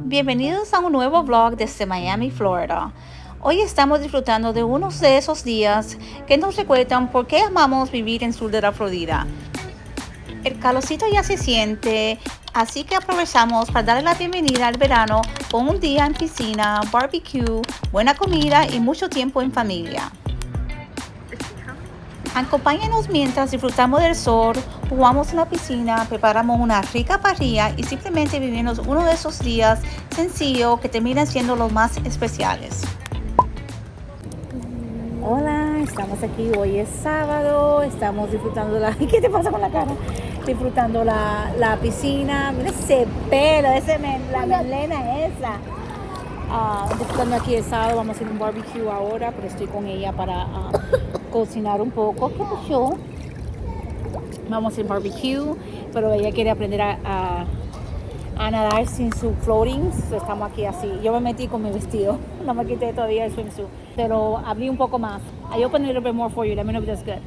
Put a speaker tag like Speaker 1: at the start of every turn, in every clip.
Speaker 1: Bienvenidos a un nuevo vlog desde Miami, Florida. Hoy estamos disfrutando de unos de esos días que nos recuerdan por qué amamos vivir en sur de la Florida. El calorcito ya se siente, así que aprovechamos para darle la bienvenida al verano con un día en piscina, BBQ, buena comida y mucho tiempo en familia. Acompáñanos mientras disfrutamos del sol, jugamos en la piscina, preparamos una rica parrilla y simplemente vivimos uno de esos días sencillos que terminan siendo los más especiales.
Speaker 2: Hola, estamos aquí, hoy es sábado, estamos disfrutando ¿qué te pasa con la cara? Disfrutando la piscina, mira ese pelo, la melena esa. Disfrutando aquí el sábado, vamos a hacer un barbecue ahora, pero estoy con ella para cocinar un poco. ¿Qué pasó? Vamos a hacer barbecue, pero ella quiere aprender a nadar sin su floating, so estamos aquí así. Yo me metí con mi vestido, no me quité todavía el swimsuit, pero abrí un poco más. I opened a little bit more for you, let me know if that's good.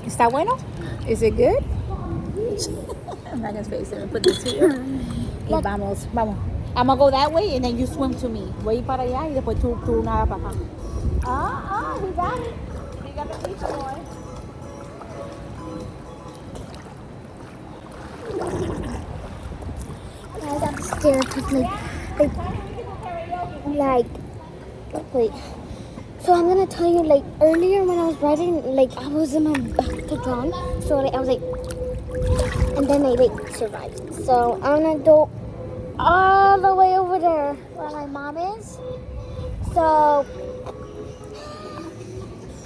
Speaker 2: ¿Está bueno? Is it good? I'm not gonna space it. Let me put this here. Y vamos. I'm gonna go that way and then you swim to me. Voy para allá y después tú nada para acá. We got it. We got the pizza boy.
Speaker 3: I got scared because wait. So I'm gonna tell you, earlier when I was riding, I was in a back to John, so I was and then I survived. So I'm gonna go all the way over there where my mom is. So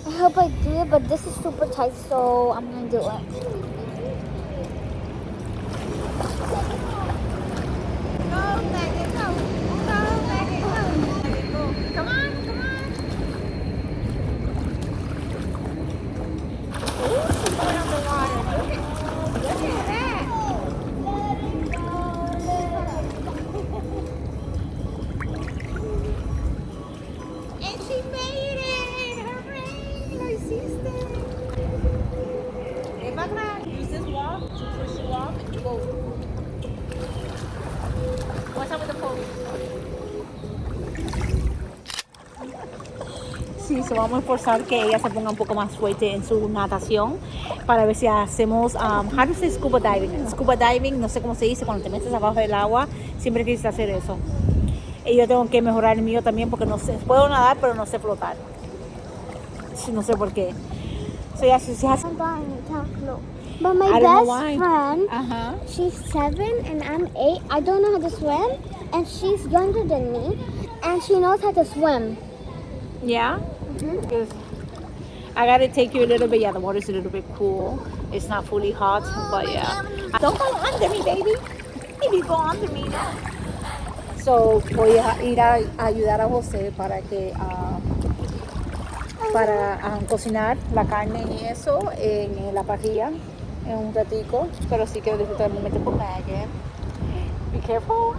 Speaker 3: I hope I do it, but this is super tight, so I'm gonna do it.
Speaker 2: Use this wall to push you off and you go. What's up with the pole? Sí, so vamos a esforzar que ella se ponga un poco más fuerte en su natación para ver si hacemos, how to say scuba diving. Scuba diving, no sé cómo se dice, cuando te metes abajo del agua, siempre quise hacer eso. Y yo tengo que mejorar el mío también porque no sé, puedo nadar pero no sé flotar. No sé por qué. So yeah, she has.
Speaker 3: But my best friend, she's 7 and I'm 8. I don't know how to swim, and she's younger than me, and she knows how to swim.
Speaker 2: Yeah? Because I gotta take you a little bit. Yeah, the water's a little bit cool. It's not fully hot, but yeah. Don't go under me, baby. Baby, go under me now. So voy a ir a ayudar a José para que cocinar la carne y eso en la parrilla en un ratico, pero sí quiero disfrutar el momento con Megan. Be careful.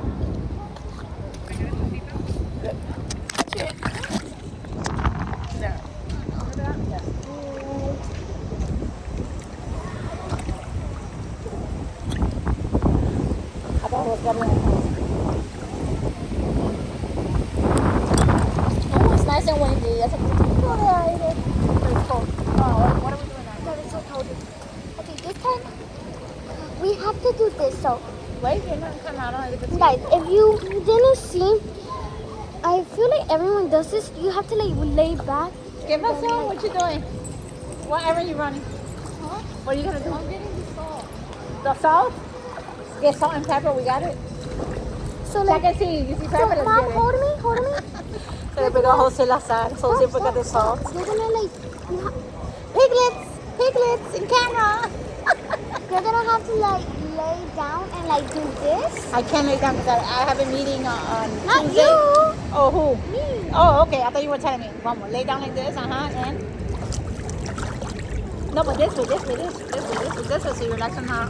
Speaker 2: Oh, it's nice and windy. That's a good idea. It's cold. What are we doing now?
Speaker 3: That is so cold. Okay, this time we have to do this. So,
Speaker 2: Wait, you're not coming out of the
Speaker 3: guys, if you didn't see, I feel like everyone does this. You have to lay back.
Speaker 2: Give us some. What you doing? What errand you running?
Speaker 3: Huh?
Speaker 2: What are you gonna do?
Speaker 3: I'm getting the salt.
Speaker 2: The salt? Get salt and pepper. We got it.
Speaker 3: So
Speaker 2: Check and see. You see pepper?
Speaker 3: so Mom, hold me.
Speaker 2: Se le pegó a José la sal. So siempre got the salt.
Speaker 3: You're gonna
Speaker 2: Piglets in camera.
Speaker 3: you're gonna have to lay down and do this.
Speaker 2: I can't lay down because I have a meeting on
Speaker 3: Not
Speaker 2: Tuesday.
Speaker 3: you.
Speaker 2: Oh, who?
Speaker 3: Me.
Speaker 2: Oh, okay. I thought you were telling me. Vamos, lay down like this, and. No, but this way, so you're not gonna.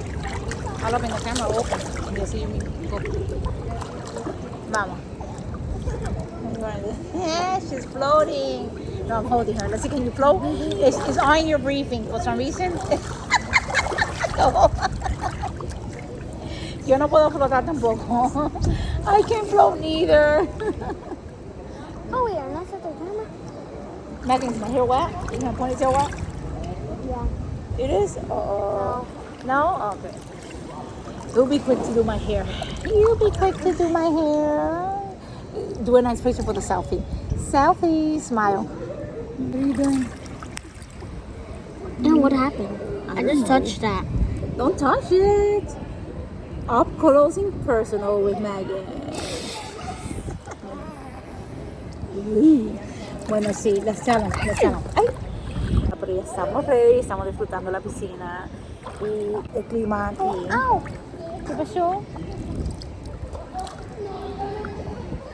Speaker 2: I'll open the camera open and you'll see me go. Vamos. Yeah, she's floating. No, I'm holding her. Let's see, can you float? It's on your breathing for some reason. No. Yo no puedo flotar tampoco. I can't float neither.
Speaker 3: Oh, wait, I'm not supposed to do
Speaker 2: Megan, is my hair wet? Is my ponytail wet?
Speaker 3: Yeah.
Speaker 2: It is?
Speaker 3: No.
Speaker 2: No? Okay. You'll be quick to do my hair. You'll be quick to do my hair. Do a nice picture for the selfie. Selfie, smile. What are you doing?
Speaker 3: And what happened? I just touched that.
Speaker 2: Don't touch it. Up close and personal with Megan. Bueno, sí, let's tell them. Ay. Pero ya estamos ready, estamos disfrutando la piscina y el clima aquí.
Speaker 3: Ow!
Speaker 2: ¿Qué pasó?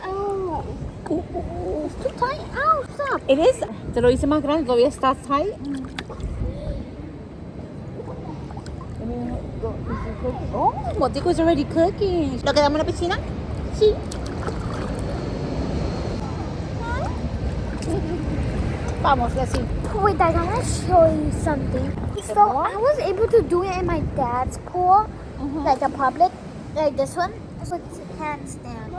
Speaker 3: Ow! It's too tight. Ow, stop!
Speaker 2: It is. Te lo hice más grande, todavía está tight. Oh, Motico is already cooking. ¿Lo quedamos en la piscina?
Speaker 3: See?
Speaker 2: Vamos, let's see.
Speaker 3: Wait, guys, I want to show you something. So, I was able to do it in my dad's pool, like a public, like this one. So it's a handstand.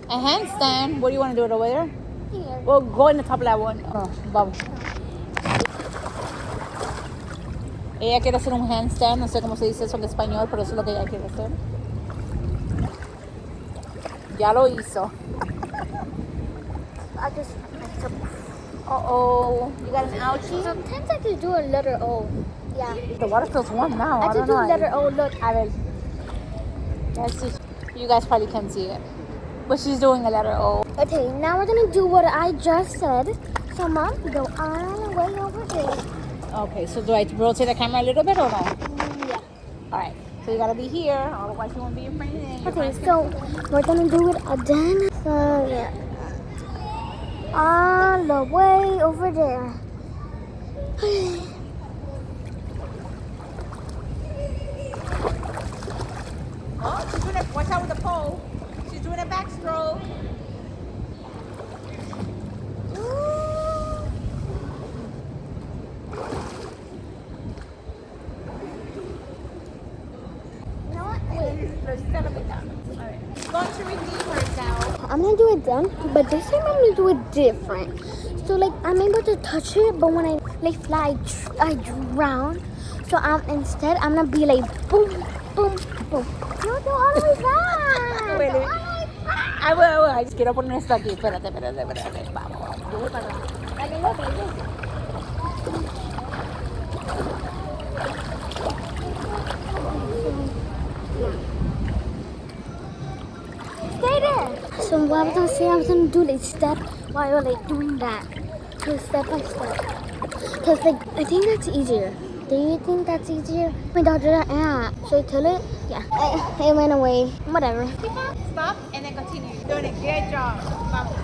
Speaker 2: A handstand. What do you want to do it over there?
Speaker 3: Here.
Speaker 2: Well, go in the top of that one. Oh, vamos. Ella quiere hacer un handstand. No sé cómo se dice eso en español, pero eso es lo que ella quiere hacer. Ya lo hizo.
Speaker 3: I just.
Speaker 2: Uh-oh. You got an ouchie?
Speaker 3: Sometimes I can do a letter O. Yeah.
Speaker 2: The water feels warm now.
Speaker 3: I
Speaker 2: I
Speaker 3: can
Speaker 2: don't
Speaker 3: do
Speaker 2: know.
Speaker 3: letter O. Look.
Speaker 2: A ver. Let's see. You guys probably can't see it. But she's doing a letter O.
Speaker 3: Okay, now we're gonna do what I just said. So, Mom, go all the way over there.
Speaker 2: Okay, so do I rotate the camera a little bit or no?
Speaker 3: Yeah.
Speaker 2: Alright. So you gotta be here, otherwise you won't be your friend.
Speaker 3: Okay, so we're gonna do it again. So, yeah. All the way over there.
Speaker 2: Oh, she's doing it. Watch out with the pole. She's doing a backstroke.
Speaker 3: You know what? Wait.
Speaker 2: Going to redeem herself.
Speaker 3: I'm gonna do it then, but this time I'm gonna do it different. So like I'm able to touch it, but when I like fly, I drown. So instead I'm gonna be like boom, boom, boom. No, do all the way back.
Speaker 2: Wait,
Speaker 3: Go
Speaker 2: wait.
Speaker 3: all the way back.
Speaker 2: Ay, bueno, quiero poner esto aquí. Espérate. Vamos. Yo voy para atrás. Dale.
Speaker 3: Stay there. So what I was gonna say, I was gonna do like step while you're like doing that. So step by step. Cause like I think that's easier. Do you think that's easier? My daughter, yeah. Should I tell it? Yeah. It went away. Whatever.
Speaker 2: Stop and then continue. You're doing a good job. Vamos.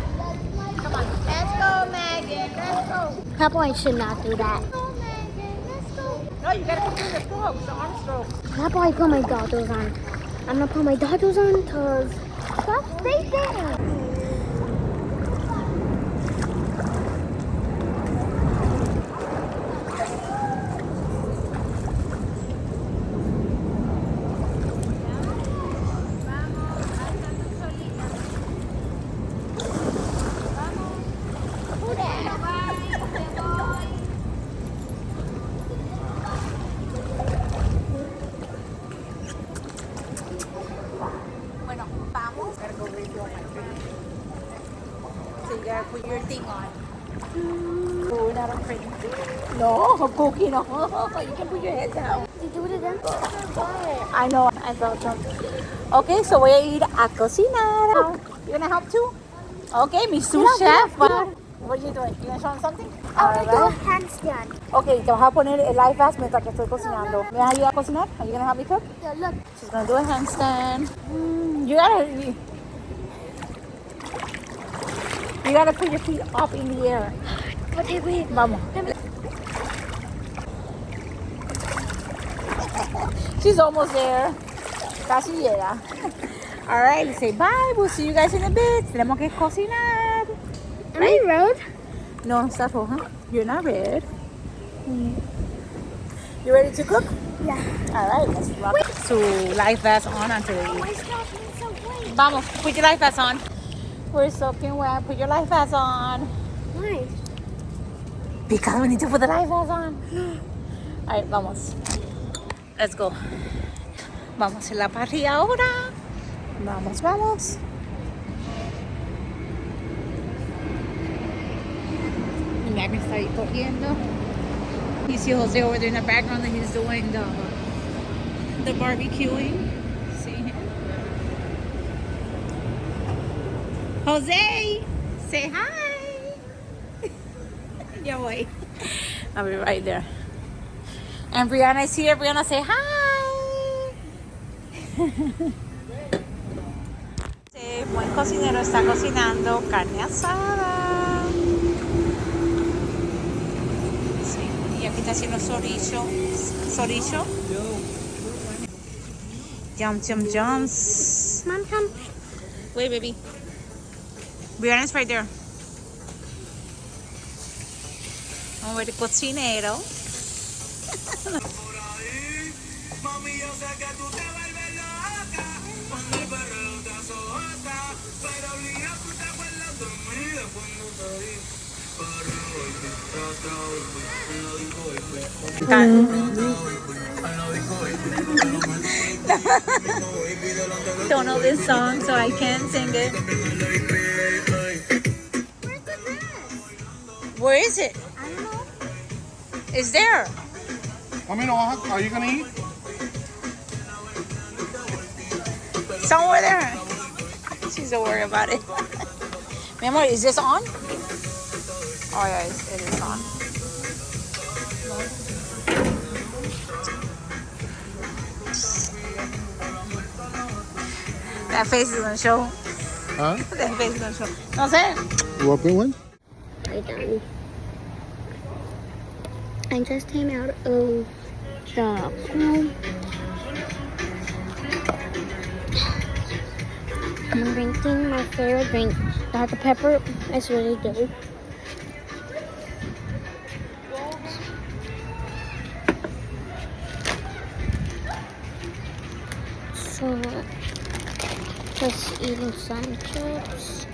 Speaker 2: Come on. Let's go, Megan. Let's go.
Speaker 3: Probably should not do that.
Speaker 2: No, you gotta keep doing the strokes, the arm strokes.
Speaker 3: Probably put my goggles on. I'm gonna put my goggles on because stop, stay there.
Speaker 2: Bueno, vamos. Gotta go refill my drink. So you gotta put your thing on. Oh, we're not afraid. No, cookie, no. You can put your head down.
Speaker 3: You do it again?
Speaker 2: I know, I felt something. Okay, so voy a ir a cocinar. You gonna help too? Okay, mi sous chef. What are you doing? You gonna show them something?
Speaker 3: I'm gonna do a handstand.
Speaker 2: Okay, te vas a poner el life vest mientras que estoy cocinando. ¿Me vas a ayudar a cocinar? Are you gonna help me cook?
Speaker 3: Yeah, look.
Speaker 2: She's gonna do a handstand. You gotta put your feet up in the air.
Speaker 3: Okay, wait.
Speaker 2: Vamos. She's almost there. Casi llega. All right, say bye. We'll see you guys in a bit. Tenemos que cocinar.
Speaker 3: Am I road?
Speaker 2: No, está roja. You're not red. You ready to cook?
Speaker 3: Yeah.
Speaker 2: All right, let's rock. So life vest on until
Speaker 3: Oh,
Speaker 2: you.
Speaker 3: my stuff is so white.
Speaker 2: Vamos, put your life vest on. We're soaking wet. Put your life vest on.
Speaker 3: Why?
Speaker 2: Because we need to put the life vest on. All right, vamos. Let's go. Vamos en la parrilla ahora. Vamos, vamos. Y Magna está ahí corriendo. You see Jose over there in the background and he's doing the barbecuing. See him? Jose, say hi. Yeah, wait. I'll be right there. And Brianna is here. Brianna, say hi. Este buen cocinero está cocinando carne asada. Sí, y aquí está haciendo chorizo. Chorizo. Jumps.
Speaker 3: Mom, come.
Speaker 2: Wait, baby. Brianna's right there. Vamos a ver el cocinero.
Speaker 4: Mami, yo sé que tú te vuelves loca cuando el perreo te azota, pero obligado tú te acuerdas de mí de cuando te di. Perreo, baby, trata, baby, en la disco, baby. Trata, baby,
Speaker 2: Don't know this song, so I can't sing it. Where is it?
Speaker 3: I don't know.
Speaker 2: It's there.
Speaker 5: Mami, no vas a, are you gonna eat?
Speaker 2: Somewhere there. She's so worried about it. Mi amor, is this on? Oh yeah, it is on. That face is gonna show.
Speaker 5: Huh?
Speaker 2: That face is gonna show. No sé.
Speaker 5: You want to one?
Speaker 3: I done. I just came out of the pool. I'm drinking my favorite drink, Dr. Pepper. It's really good. So, just eating some chips.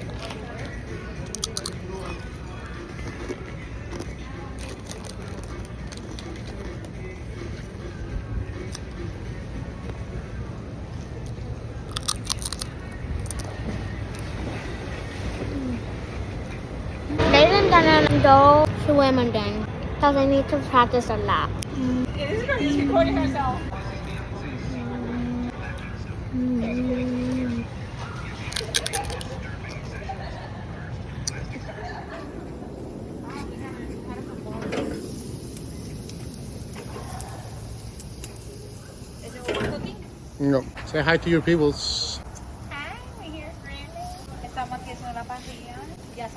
Speaker 3: They didn't go to Wimbledon because I need to practice a lot.
Speaker 2: It is her. She's recording herself.
Speaker 5: No. Say hi to your peoples.
Speaker 2: Hi, we're here friendly. Estamos aquí haciendo la parrilla. Ya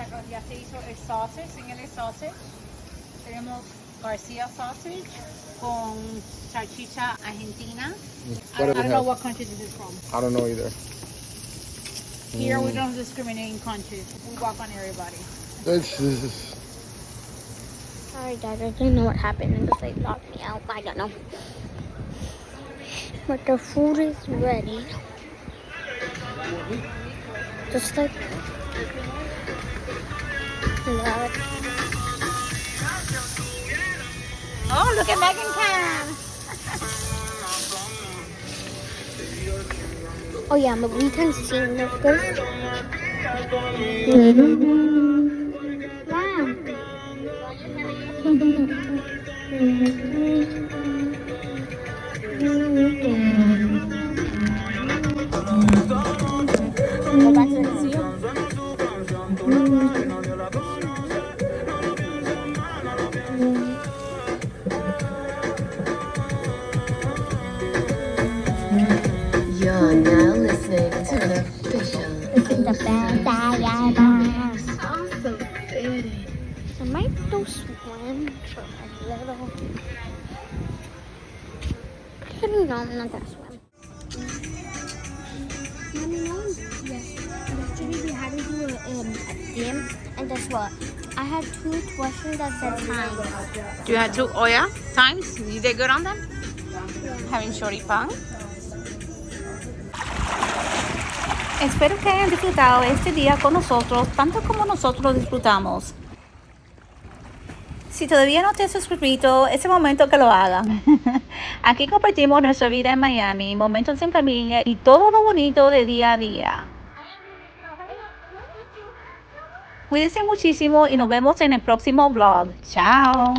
Speaker 2: se hizo el sausage, en el sausage. Tenemos Garcia sausage con salchicha argentina. I
Speaker 5: What do we
Speaker 2: don't know
Speaker 5: have?
Speaker 2: what country this is from.
Speaker 5: I don't know either.
Speaker 2: Here we don't discriminate in countries. We walk on everybody.
Speaker 5: This is
Speaker 3: Sorry guys, I didn't know what happened and just like locked me out. I don't know. But the food is ready. Just like that.
Speaker 2: Oh, look at Megan Cam.
Speaker 3: Oh yeah, but we can sing this first.
Speaker 2: Go back to the museum.
Speaker 6: You're now listening to an official also fitting.
Speaker 3: I might go swim for a little. No, I'm not gonna swim. Mommy, no. Yes. Yesterday we had had to do a game, and guess what? I had 2 questions that said time.
Speaker 1: You had two, oh yeah, times? You did good on them? Having shorty pan. Espero que hayan disfrutado este día con nosotros, tanto como nosotros disfrutamos. Si todavía no te has suscrito, es el momento que lo hagan. Aquí compartimos nuestra vida en Miami, momentos en familia y todo lo bonito de día a día. Cuídense muchísimo y nos vemos en el próximo vlog. Chao.